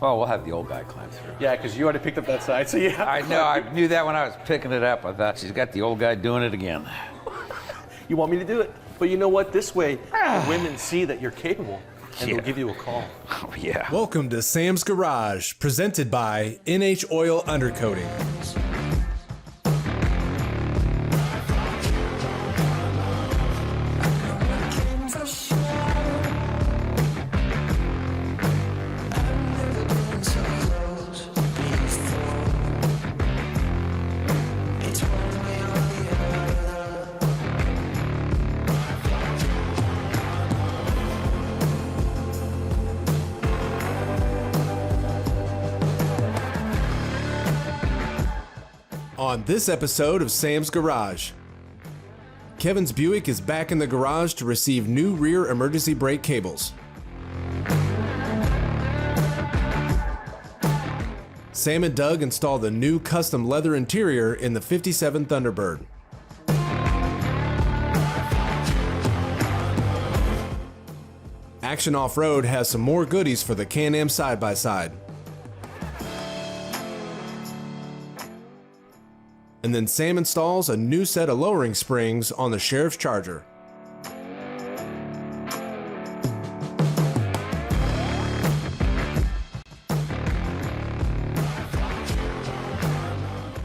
Oh, we'll have the old guy climb through. Yeah, because you already picked up that side, so yeah. I know, I knew that when I was picking it up. I thought she's got the old guy doing it again. You want me to do it? But you know what? This way, the women see that you're capable, and they'll give you a call. Oh, yeah. Welcome to Sam's Garage, presented by NH Oil Undercoating. On this episode of Sam's Garage, Kevin's Buick is back in the garage to receive new rear emergency brake cables. Sam and Doug install the new custom leather interior in the 57 Thunderbird. Action Off-Road has some more goodies for the Can-Am side-by-side. And then Sam installs a new set of lowering springs on the Sherriff Charger.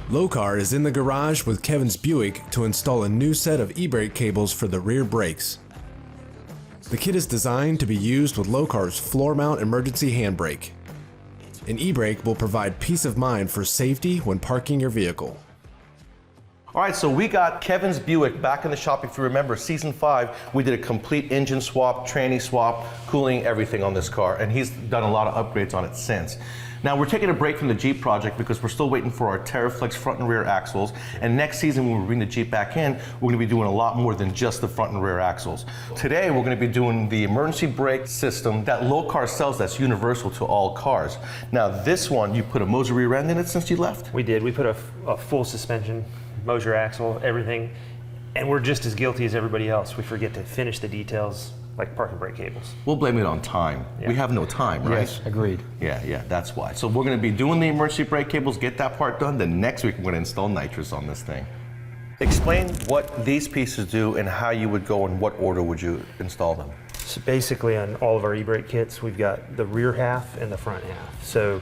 Lokar is in the garage with Kevin's Buick to install a new set of e-brake cables for the rear brakes. The kit is designed to be used with Lokar's floor mount emergency handbrake. An e-brake will provide peace of mind for safety when parking your vehicle. All right, so we got Kevin's Buick back in the shop. If you remember, season 5, we did a complete engine swap, tranny swap, cooling, everything on this car, and he's done a lot of upgrades on it since. Now we're taking a break from the Jeep project because we're still waiting for our TerraFlex front and rear axles, and next season when we bring the Jeep back in, we're gonna be doing a lot more than just the front and rear axles. Today we're gonna be doing the emergency brake system that Lokar sells that's universal to all cars. Now this one, you put a Moser rear end in it since you left? We did. We put a full suspension, Moser axle, everything, and we're just as guilty as everybody else. We forget to finish the details like parking brake cables. We'll blame it on time. Yeah. We have no time, right? Yes, agreed. Yeah, that's why. So we're gonna be doing the emergency brake cables, get that part done, then next week we're gonna install nitrous on this thing. Explain what these pieces do and how you would go and what order would you install them? So basically on all of our e-brake kits, we've got the rear half and the front half. So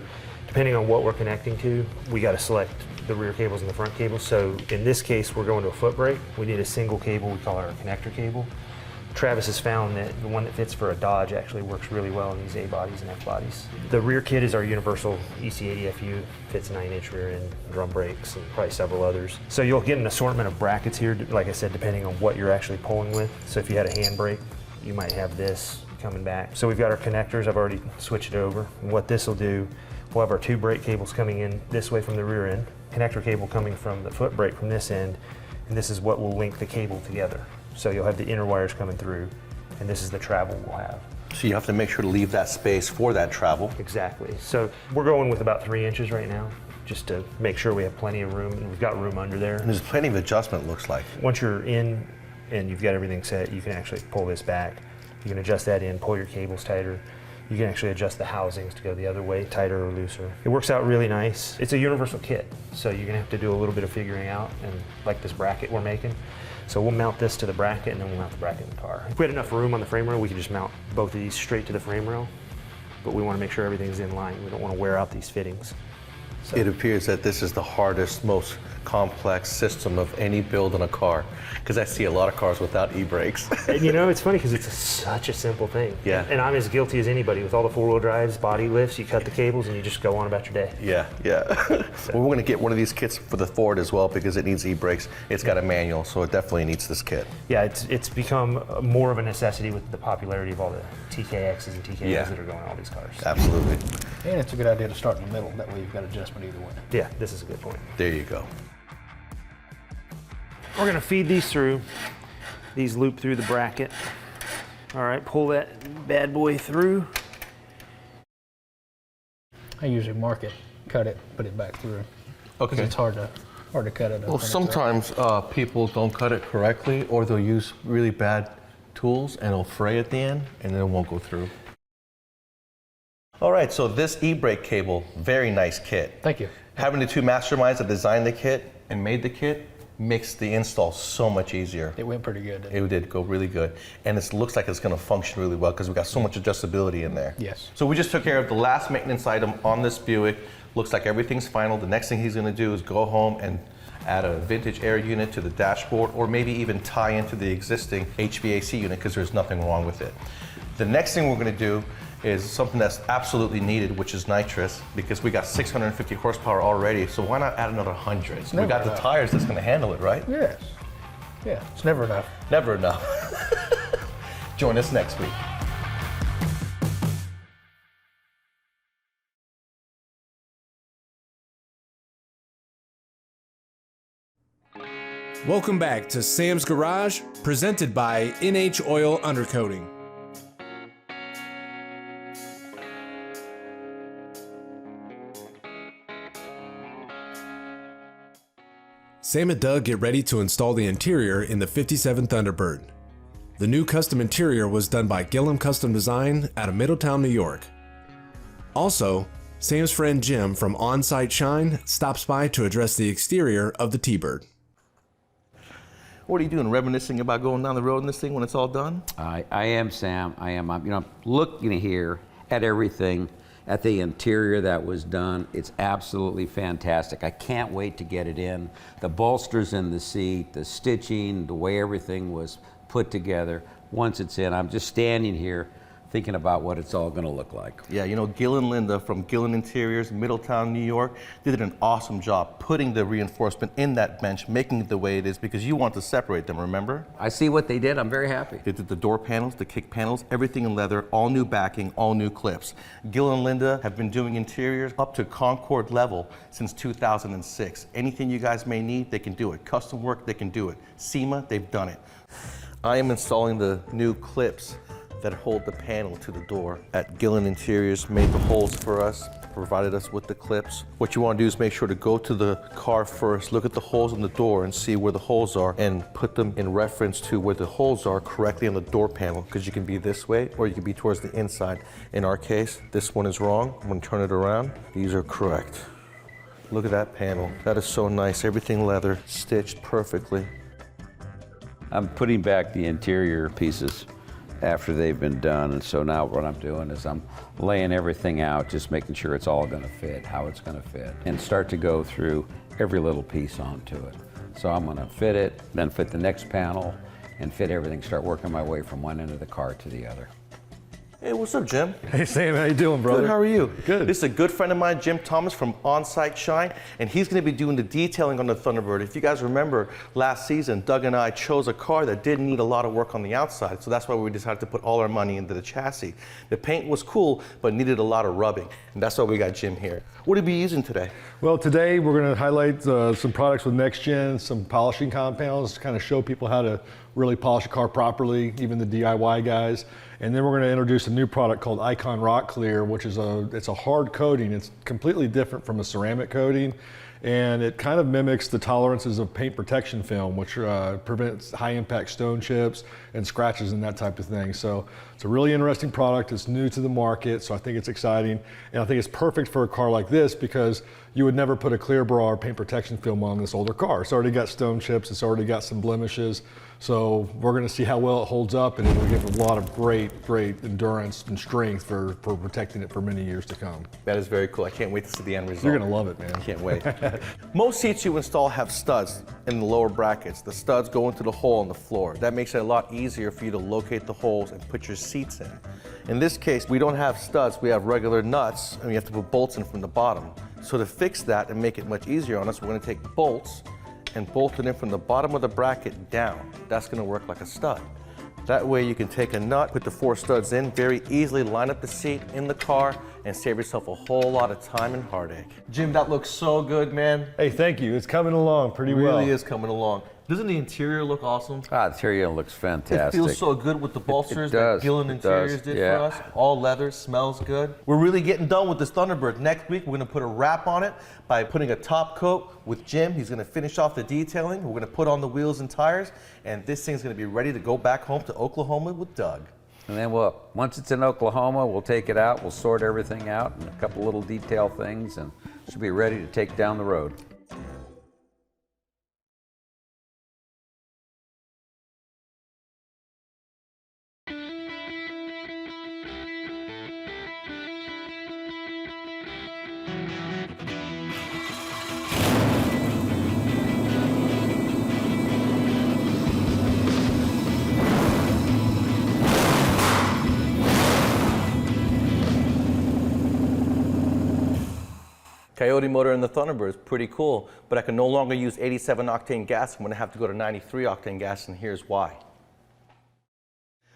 depending on what we're connecting to, we gotta select the rear cables and the front cables. So in this case, we're going to a foot brake. We need a single cable, we call it our connector cable. Travis has found that the one that fits for a Dodge actually works really well in these A bodies and F bodies. The rear kit is our universal EC80 FU, fits 9-inch rear end, drum brakes, and probably several others. So you'll get an assortment of brackets here, like I said, depending on what you're actually pulling with. So if you had a handbrake, you might have this coming back. So we've got our connectors, I've already switched it over. And what this will do, we'll have our 2 brake cables coming in this way from the rear end, connector cable coming from the foot brake from this end, and this is what will link the cable together. So you'll have the inner wires coming through, and this is the travel we'll have. So you have to make sure to leave that space for that travel. Exactly. So we're going with about 3 inches right now, just to make sure we have plenty of room, and we've got room under there. And there's plenty of adjustment, looks like. Once you're in and you've got everything set, you can actually pull this back. You can adjust that in, pull your cables tighter. You can actually adjust the housings to go the other way, tighter or looser. It works out really nice. It's a universal kit, so you're gonna have to do a little bit of figuring out, and like this bracket we're making. So we'll mount this to the bracket, and then we'll mount the bracket in the car. If we had enough room on the frame rail, we could just mount both of these straight to the frame rail, but we wanna make sure everything's in line. We don't wanna wear out these fittings. So. It appears that this is the hardest, most complex system of any build on a car, because I see a lot of cars without e-brakes. And you know, it's funny because it's such a simple thing. Yeah. And I'm as guilty as anybody with all the 4-wheel drives, body lifts, you cut the cables and you just go on about your day. Yeah. Well, we're going to get one of these kits for the Ford as well because it needs e-brakes. It's got a manual, so it definitely needs this kit. Yeah, it's become more of a necessity with the popularity of all the TKXs and TKAs that are going on all these cars. Absolutely. And it's a good idea to start in the middle. That way you've got adjustment either way. Yeah, this is a good point. There you go. We're gonna feed these through. These loop through the bracket. All right, pull that bad boy through. I usually mark it, cut it, put it back through. Okay. Because it's hard to cut it up. Well, sometimes people don't cut it correctly, or they'll use really bad tools and it'll fray at the end and then it won't go through. All right, so this e-brake cable, very nice kit. Thank you. Having the two masterminds that designed the kit and made the kit makes the install so much easier. It went pretty good, didn't it? It did go really good. And it looks like it's gonna function really well because we got so much adjustability in there. Yes. So we just took care of the last maintenance item on this Buick. Looks like everything's final. The next thing he's gonna do is go home and add a vintage air unit to the dashboard, or maybe even tie into the existing HVAC unit because there's nothing wrong with it. The next thing we're gonna do is something that's absolutely needed, which is nitrous, because we got 650 horsepower already, so why not add another 100? We never got the enough. tires that's gonna handle it, right? Yes. Yeah, it's never enough. Never enough. Join us next week. Welcome back to Sam's Garage, presented by NH Oil Undercoating. Sam and Doug get ready to install the interior in the 57 Thunderbird. The new custom interior was done by Gillin Custom Design out of Middletown, New York. Also, Sam's friend Jim from On-Site Shine stops by to address the exterior of the T-Bird. What are you doing, reminiscing about going down the road in this thing when it's all done? I am, Sam. I am. I'm looking here at everything, at the interior that was done. It's absolutely fantastic. I can't wait to get it in. The bolsters in the seat, the stitching, the way everything was put together. Once it's in, I'm just standing here thinking about what it's all going to look like. Yeah, you know, Gil and Linda from Gillin Interiors, Middletown, New York, they did an awesome job putting the reinforcement in that bench, making it the way it is, because you want to separate them, remember? I see what they did. I'm very happy. They did the door panels, the kick panels, everything in leather, all new backing, all new clips. Gil and Linda have been doing interiors up to Concord level since 2006. Anything you guys may need, they can do it. Custom work, they can do it. SEMA, they've done it. I am installing the new clips that hold the panel to the door. At Gillin Interiors, made the holes for us, provided us with the clips. What you want to do is make sure to go to the car first, look at the holes in the door and see where the holes are, and put them in reference to where the holes are correctly on the door panel, because you can be this way or you can be towards the inside. In our case, this one is wrong. I'm going to turn it around. These are correct. Look at that panel. That is so nice. Everything leather, stitched perfectly. I'm putting back the interior pieces after they've been done, and so now what I'm doing is I'm laying everything out, just making sure it's all going to fit, how it's going to fit, and start to go through every little piece onto it. So I'm going to fit it, then fit the next panel, and fit everything, start working my way from one end of the car to the other. Hey, what's up, Jim? Hey Sam, how you doing, brother? Good, how are you? Good. This is a good friend of mine, Jim Thomas from On-Site Shine, and he's going to be doing the detailing on the Thunderbird. If you guys remember, last season, Doug and I chose a car that didn't need a lot of work on the outside, so that's why we decided to put all our money into the chassis. The paint was cool, but needed a lot of rubbing, and that's why we got Jim here. What are you using today? Well, today we're going to highlight some products with next gen, some polishing compounds to kind of show people how to really polish a car properly, even the DIY guys. And then we're going to introduce a new product called Icon Rock Clear, which is it's a hard coating. It's completely different from a ceramic coating, and it kind of mimics the tolerances of paint protection film, which prevents high impact stone chips and scratches and that type of thing. So it's a really interesting product. It's new to the market, so I think it's exciting. And I think it's perfect for a car like this because you would never put a clear bra or paint protection film on this older car. It's already got stone chips, it's already got some blemishes. So we're going to see how well it holds up, and it'll give a lot of great endurance and strength for protecting it for many years to come. That is very cool. I can't wait to see the end result. You're going to love it, man. Can't wait. Most seats you install have studs in the lower brackets. The studs go into the hole in the floor. That makes it a lot easier for you to locate the holes and put your seats in. In this case, we don't have studs. We have regular nuts, and we have to put bolts in from the bottom. So to fix that and make it much easier on us, we're going to take bolts and bolt it in from the bottom of the bracket down. That's going to work like a stud. That way you can take a nut, put the 4 studs in, very easily line up the seat in the car, and save yourself a whole lot of time and heartache. Jim, that looks so good, man. Hey, thank you. It's coming along pretty It well. really is coming along. Doesn't the interior look awesome? Ah, the interior looks fantastic. It feels so good with the bolsters does. that Gillin It does. Interiors did Yeah. for us. All leather, smells good. We're really getting done with this Thunderbird. Next week, we're gonna put a wrap on it by putting a top coat with Jim. He's gonna finish off the detailing. We're gonna put on the wheels and tires, and this thing's gonna be ready to go back home to Oklahoma with Doug. And then once it's in Oklahoma, we'll take it out, we'll sort everything out and a couple little detail things, and should be ready to take down the road. Coyote motor in the Thunderbird is pretty cool, but I can no longer use 87 octane gas. I'm going to have to go to 93 octane gas, and here's why.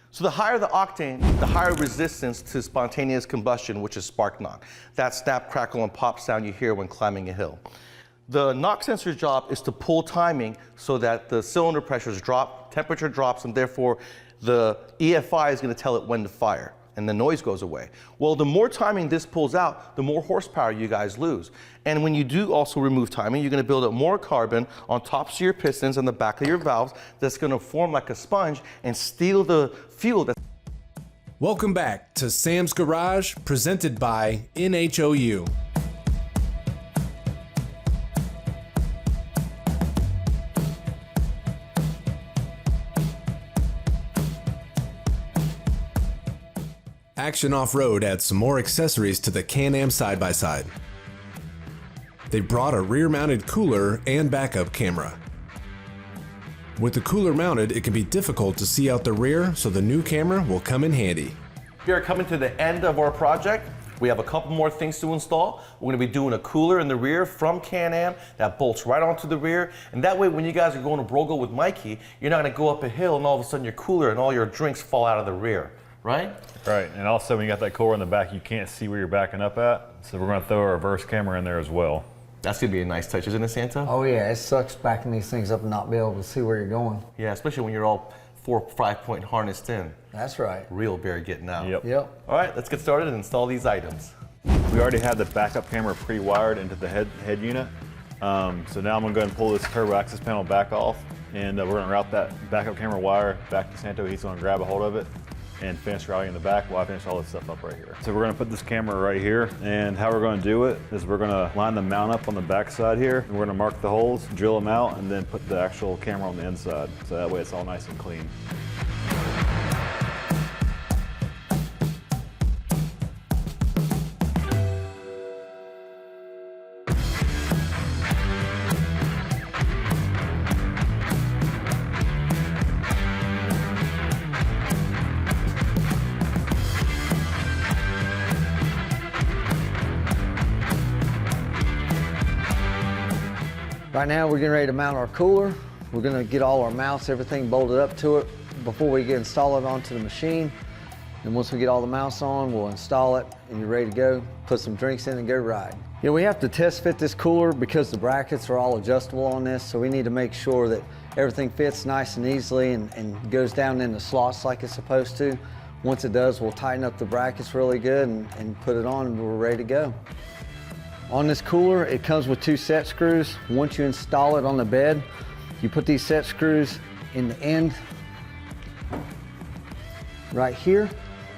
So the higher the octane, the higher resistance to spontaneous combustion, which is spark knock. That snap, crackle, and pop sound you hear when climbing a hill. The knock sensor's job is to pull timing so that the cylinder pressures drop, temperature drops, and therefore the EFI is going to tell it when to fire, and the noise goes away. Well, the more timing this pulls out, the more horsepower you guys lose. And when you do also remove timing, you're going to build up more carbon on tops of your pistons and the back of your valves that's going to form like a sponge and steal the fuel. Welcome back to Sam's Garage, presented by NHOU. Action Off-Road adds some more accessories to the Can-Am side-by-side. They brought a rear-mounted cooler and backup camera. With the cooler mounted, it can be difficult to see out the rear, so the new camera will come in handy. We are coming to the end of our project. We have a couple more things to install. We're going to be doing a cooler in the rear from Can-Am that bolts right onto the rear. And that way, when you guys are going to Brogo with Mikey, you're not going to go up a hill and all of a sudden your cooler and all your drinks fall out of the rear, right? Right, and also when you got that cooler in the back, you can't see where you're backing up at. So we're going to throw a reverse camera in there as well. That's going to be a nice touch, isn't it, Santa? Oh yeah, it sucks backing these things up and not be able to see where you're going. Yeah, especially when you're all 4 or 5 point harnessed in. That's right. Real bear getting out. Yep. All right, let's get started and install these items. We already had the backup camera pre-wired into the head unit. So now I'm going to go ahead and pull this turbo access panel back off, and we're going to route that backup camera wire back to Santo. He's going to grab a hold of it and finish routing in the back while I finish all this stuff up right here. So we're going to put this camera right here, and how we're going to do it is we're going to line the mount up on the back side here, and we're going to mark the holes, drill them out, and then put the actual camera on the inside. So that way it's all nice and clean. Right now we're getting ready to mount our cooler. We're going to get all our mounts, everything bolted up to it before we install it onto the machine. And once we get all the mounts on, we'll install it and you're ready to go. Put some drinks in and go ride. Yeah, we have to test fit this cooler because the brackets are all adjustable on this, so we need to make sure that everything fits nice and easily and goes down in the slots like it's supposed to. Once it does, we'll tighten up the brackets really good and put it on and we're ready to go. On this cooler, it comes with 2 set screws. Once you install it on the bed, you put these set screws in the end right here,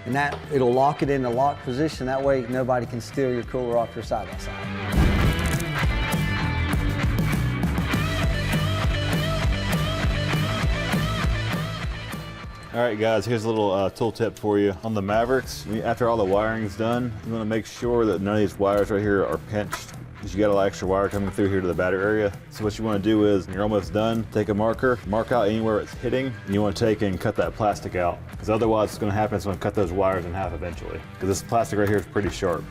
and that it'll lock it in the lock position. That way nobody can steal your cooler off your side-by-side. All right, guys, here's a little tool tip for you. On the Mavericks, after all the wiring's done, you want to make sure that none of these wires right here are pinched, because you got a lot of extra wire coming through here to the battery area. So what you want to do is, when you're almost done, take a marker, mark out anywhere it's hitting, and you want to take and cut that plastic out, because otherwise what's going to happen is it's going to cut those wires in half eventually, because this plastic right here is pretty sharp.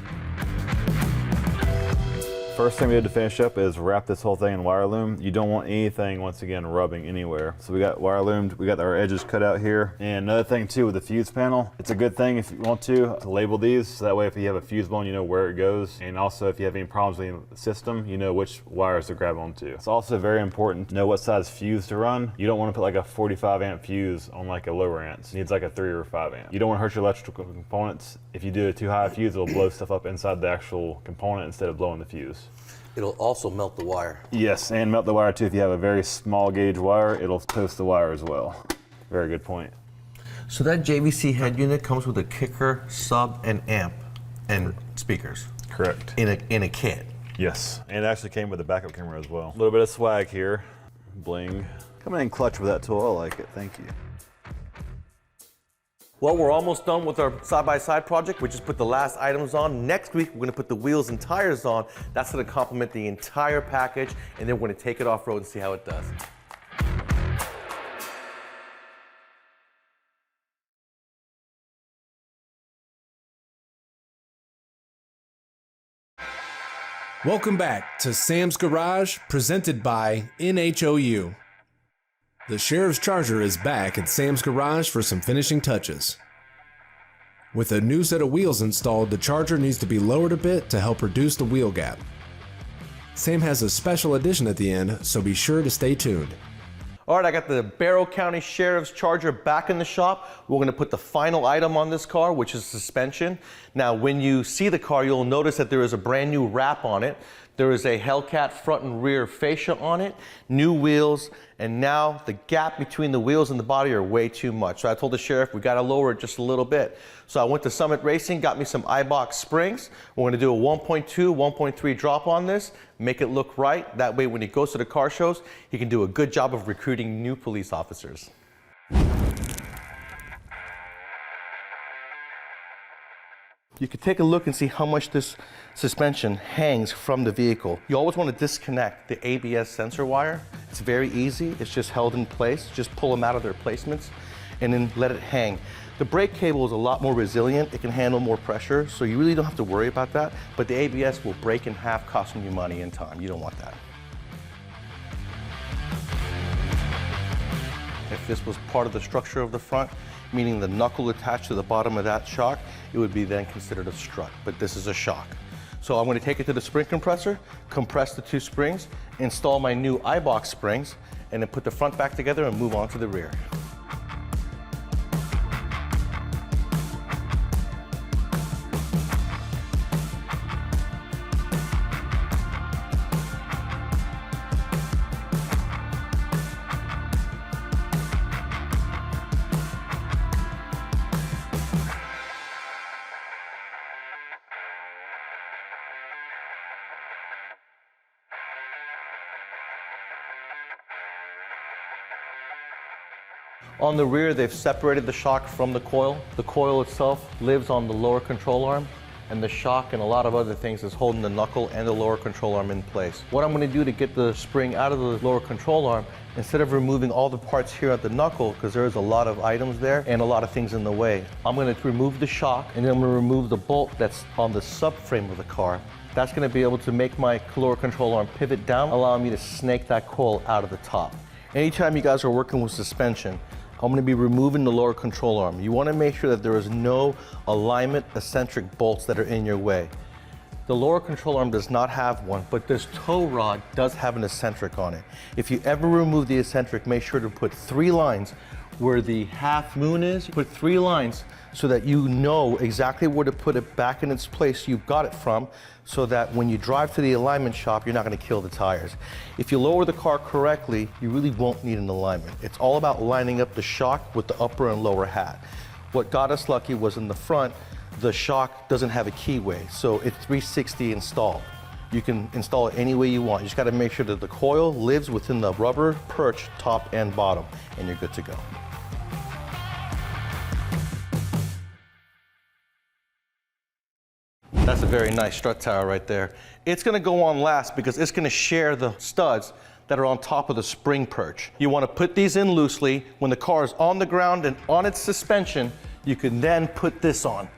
First thing we had to finish up is wrap this whole thing in wire loom. You don't want anything, once again, rubbing anywhere. So we got wire loomed, we got our edges cut out here. And another thing too, with the fuse panel, it's a good thing if you want to label these, so that way if you have a fuse blown, you know where it goes. And also if you have any problems with the system, you know which wires to grab onto. It's also very important to know what size fuse to run. You don't want to put like a 45 amp fuse on like a lower amp. It needs like a 3 or 5 amp. You don't want to hurt your electrical components. If you do a too high a fuse, it'll blow stuff up inside the actual component instead of blowing the fuse. It'll also melt the wire. Yes, and melt the wire too. If you have a very small gauge wire, it'll toast the wire as well. Very good point. So that JVC head unit comes with a kicker, sub, and amp, and speakers Correct. in a kit. Yes, and it actually came with a backup camera as well. A little bit of swag here, bling. Coming in clutch with that tool, I like it, thank you. Well, we're almost done with our side-by-side project. We just put the last items on. Next week, we're gonna put the wheels and tires on. That's gonna complement the entire package, and then we're gonna take it off-road and see how it does. Welcome back to Sam's Garage, presented by NHOU. The Sheriff's Charger is back at Sam's Garage for some finishing touches. With a new set of wheels installed, the Charger needs to be lowered a bit to help reduce the wheel gap. Sam has a special edition at the end, so be sure to stay tuned. All right, I got the Barrow County Sheriff's Charger back in the shop. We're gonna put the final item on this car, which is suspension. Now, when you see the car, you'll notice that there is a brand new wrap on it. There is a Hellcat front and rear fascia on it, new wheels, and now the gap between the wheels and the body are way too much. So I told the sheriff we gotta lower it just a little bit. So I went to Summit Racing, got me some iBox springs. We're gonna do a 1.2, 1.3 drop on this, make it look right. That way when he goes to the car shows, he can do a good job of recruiting new police officers. You can take a look and see how much this suspension hangs from the vehicle. You always want to disconnect the ABS sensor wire. It's very easy. It's just held in place. Just pull them out of their placements and then let it hang. The brake cable is a lot more resilient. It can handle more pressure, so you really don't have to worry about that. But the ABS will break in half, costing you money and time. You don't want that. If this was part of the structure of the front, meaning the knuckle attached to the bottom of that shock, it would be then considered a strut, but this is a shock. So I'm going to take it to the spring compressor, compress the two springs, install my new iBox springs, and then put the front back together and move on to the rear. On the rear, they've separated the shock from the coil. The coil itself lives on the lower control arm, and the shock and a lot of other things is holding the knuckle and the lower control arm in place. What I'm going to do to get the spring out of the lower control arm, instead of removing all the parts here at the knuckle, because there's a lot of items there and a lot of things in the way, I'm going to remove the shock, and then I'm going to remove the bolt that's on the subframe of the car. That's going to be able to make my lower control arm pivot down, allowing me to snake that coil out of the top. Anytime you guys are working with suspension, I'm going to be removing the lower control arm. You want to make sure that there is no alignment eccentric bolts that are in your way. The lower control arm does not have one, but this tow rod does have an eccentric on it. If you ever remove the eccentric, make sure to put 3 lines where the half moon is. Put 3 lines so that you know exactly where to put it back in its place you got it from, so that when you drive to the alignment shop, you're not going to kill the tires. If you lower the car correctly, you really won't need an alignment. It's all about lining up the shock with the upper and lower hat. What got us lucky was in the front, the shock doesn't have a keyway, so it's 360 installed. You can install it any way you want. You just got to make sure that the coil lives within the rubber perch top and bottom, and you're good to go. That's a very nice strut tower right there. It's going to go on last because it's going to share the studs that are on top of the spring perch. You want to put these in loosely. When the car is on the ground and on its suspension, you can then put this on.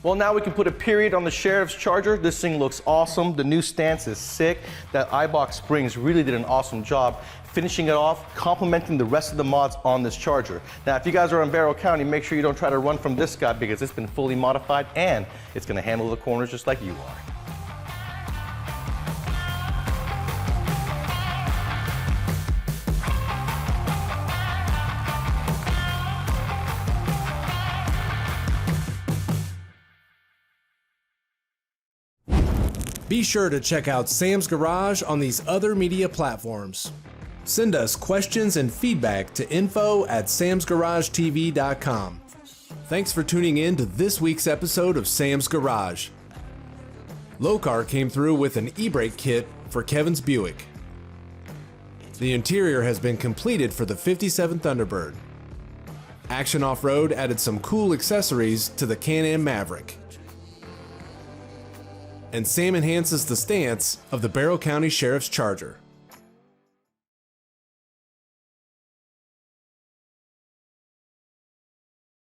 Well, now we can put a period on the Sheriff's Charger. This thing looks awesome. The new stance is sick. That iBox springs really did an awesome job finishing it off, complementing the rest of the mods on this Charger. Now, if you guys are in Barrow County, make sure you don't try to run from this guy because it's been fully modified and it's going to handle the corners just like you are. Be sure to check out Sam's Garage on these other media platforms. Send us questions and feedback to info@samsgaragetv.com. Thanks for tuning in to this week's episode of Sam's Garage. Lokar came through with an e-brake kit for Kevin's Buick. The interior has been completed for the 57 Thunderbird. Action Off-Road added some cool accessories to the Can-Am Maverick. And Sam enhances the stance of the Barrow County Sheriff's Charger.